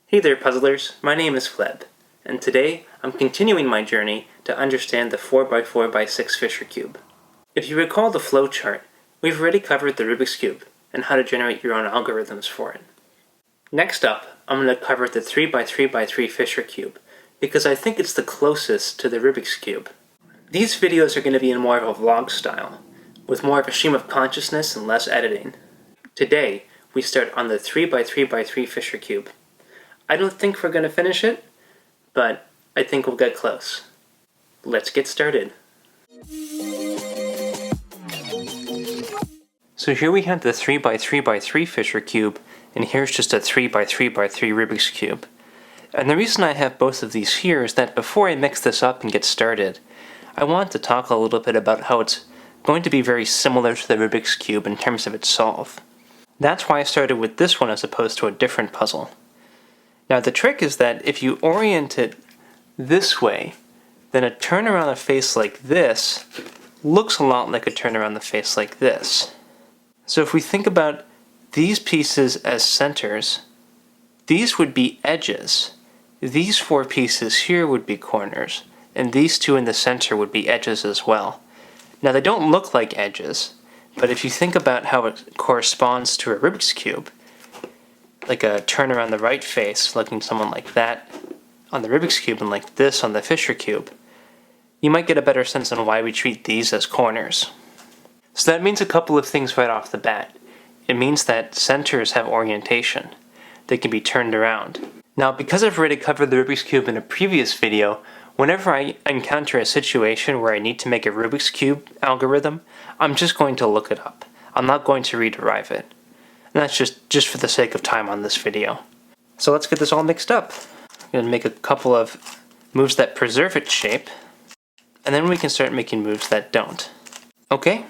Hey there puzzlers, my name is FLEB, and today I'm continuing my journey to understand the 4x4x6 Fisher Cube. If you recall the flow chart, we've already covered the Rubik's Cube and how to generate your own algorithms for it. Next up, I'm going to cover the 3x3x3 Fisher Cube, because I think it's the closest to the Rubik's Cube. These videos are going to be in more of a vlog style, with more of a stream of consciousness and less editing. Today, we start on the 3x3x3 Fisher Cube. I don't think we're going to finish it, but I think we'll get close. Let's get started. So here we have the 3x3x3 Fisher Cube, and here's just a 3x3x3 Rubik's Cube. And the reason I have both of these here is that before I mix this up and get started, I want to talk a little bit about how it's going to be very similar to the Rubik's Cube in terms of its solve. That's why I started with this one as opposed to a different puzzle. Now the trick is that if you orient it this way, then a turn around the face like this looks a lot like a turn around the face like this. So if we think about these pieces as centers, these would be edges. These four pieces here would be corners, and these two in the center would be edges as well. Now they don't look like edges, but if you think about how it corresponds to a Rubik's Cube, like a turn around the right face looking someone like that on the Rubik's Cube and like this on the Fisher Cube, you might get a better sense on why we treat these as corners. So that means a couple of things right off the bat. It means that centers have orientation. They can be turned around. Now because I've already covered the Rubik's Cube in a previous video, whenever I encounter a situation where I need to make a Rubik's Cube algorithm, I'm just going to look it up. I'm not going to rederive it. And that's just for the sake of time on this video. So let's get this all mixed up. I'm going to make a couple of moves that preserve its shape, and then we can start making moves that don't. Okay?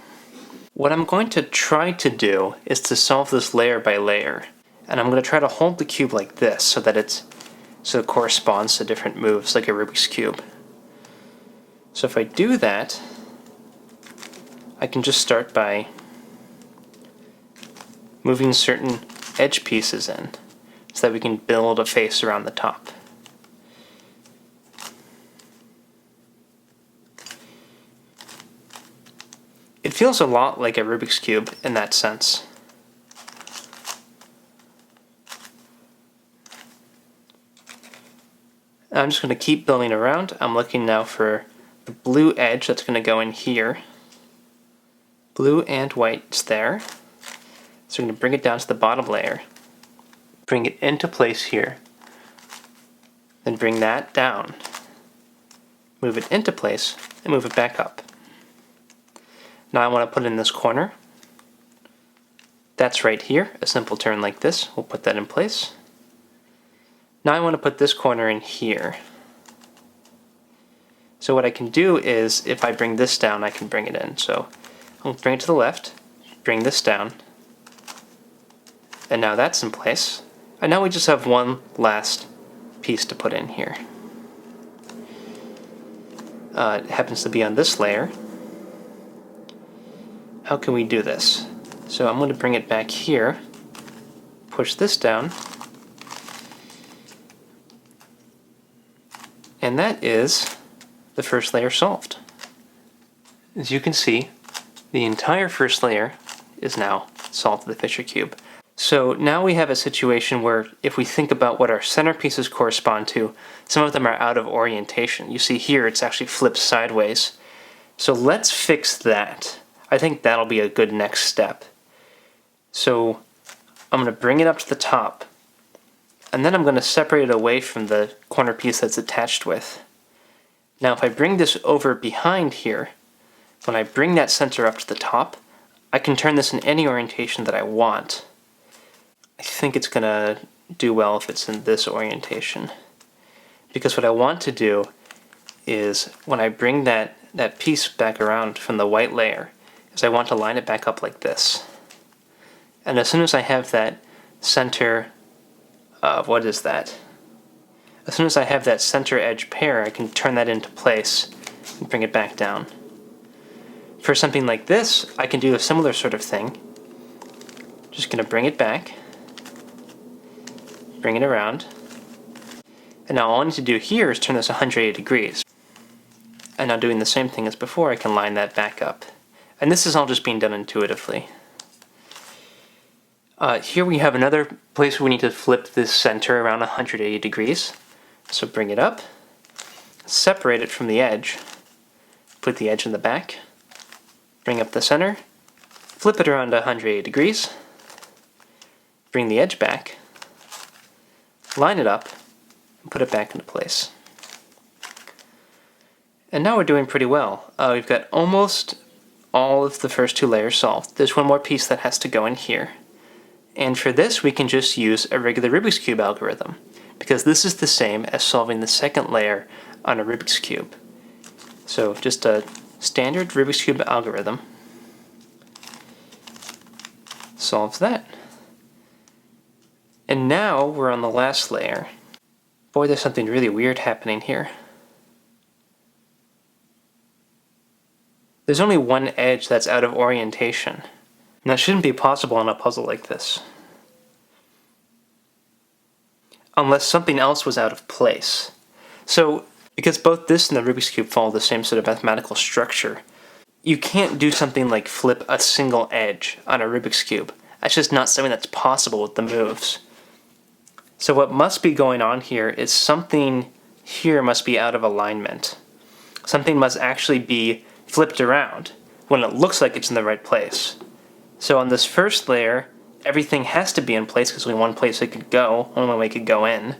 What I'm going to try to do is to solve this layer by layer. And I'm going to try to hold the cube like this so that it corresponds to different moves like a Rubik's Cube. So if I do that, I can just start by moving certain edge pieces in so that we can build a face around the top. It feels a lot like a Rubik's Cube in that sense. I'm just going to keep building around. I'm looking now for the blue edge that's going to go in here. Blue and white's there. So we're going to bring it down to the bottom layer, bring it into place here, then bring that down, move it into place, and move it back up. Now I want to put it in this corner. That's right here, a simple turn like this. We'll put that in place. Now I want to put this corner in here. So what I can do is, if I bring this down, I can bring it in. So I'll bring it to the left, bring this down, and now that's in place. And now we just have one last piece to put in here. It happens to be on this layer. How can we do this? So I'm going to bring it back here, push this down, and that is the first layer solved. As you can see, the entire first layer is now solved to the Fisher Cube. So now we have a situation where if we think about what our centerpieces correspond to, some of them are out of orientation. You see here it's actually flipped sideways. So let's fix that. I think that'll be a good next step. So I'm going to bring it up to the top, and then I'm going to separate it away from the corner piece that's attached with. Now if I bring this over behind here, when I bring that center up to the top, I can turn this in any orientation that I want. I think it's going to do well if it's in this orientation. Because what I want to do is, when I bring that piece back around from the white layer, is I want to line it back up like this. And as soon as I have that center, what is that? As soon as I have that center edge pair, I can turn that into place and bring it back down. For something like this, I can do a similar sort of thing. Just going to bring it back, bring it around, And now all I need to do here is turn this 180 degrees. And now doing the same thing as before, I can line that back up. And this is all just being done intuitively. Here we have another place where we need to flip this center around 180 degrees. So bring it up, separate it from the edge, put the edge in the back, bring up the center, flip it around 180 degrees, bring the edge back, line it up, and put it back into place. And now we're doing pretty well. We've got almost all of the first two layers solved. There's one more piece that has to go in here. And for this, we can just use a regular Rubik's Cube algorithm, because this is the same as solving the second layer on a Rubik's Cube. So just a standard Rubik's Cube algorithm solves that. And now we're on the last layer. Boy, there's something really weird happening here. There's only one edge that's out of orientation. And that shouldn't be possible on a puzzle like this. Unless something else was out of place. So, because both this and the Rubik's Cube follow the same sort of mathematical structure, you can't do something like flip a single edge on a Rubik's Cube. That's just not something that's possible with the moves. So what must be going on here is something here must be out of alignment. Something must actually be flipped around when it looks like it's in the right place. So on this first layer, everything has to be in place because only one place it could go, only one way it could go in.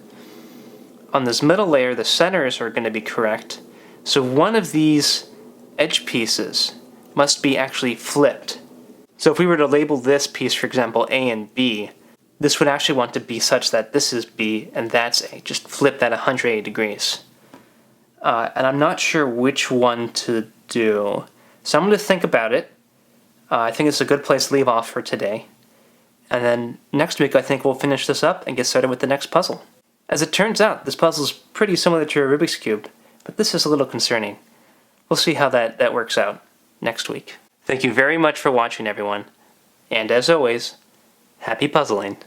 On this middle layer, the centers are going to be correct. So one of these edge pieces must be actually flipped. So if we were to label this piece, for example, A and B, this would actually want to be such that this is B and that's A. Just flip that 180 degrees. And I'm not sure which one to do. So I'm going to think about it. I think it's a good place to leave off for today. And then next week I think we'll finish this up and get started with the next puzzle. As it turns out, this puzzle is pretty similar to a Rubik's Cube, but this is a little concerning. We'll see how that works out next week. Thank you very much for watching, everyone. And as always, happy puzzling.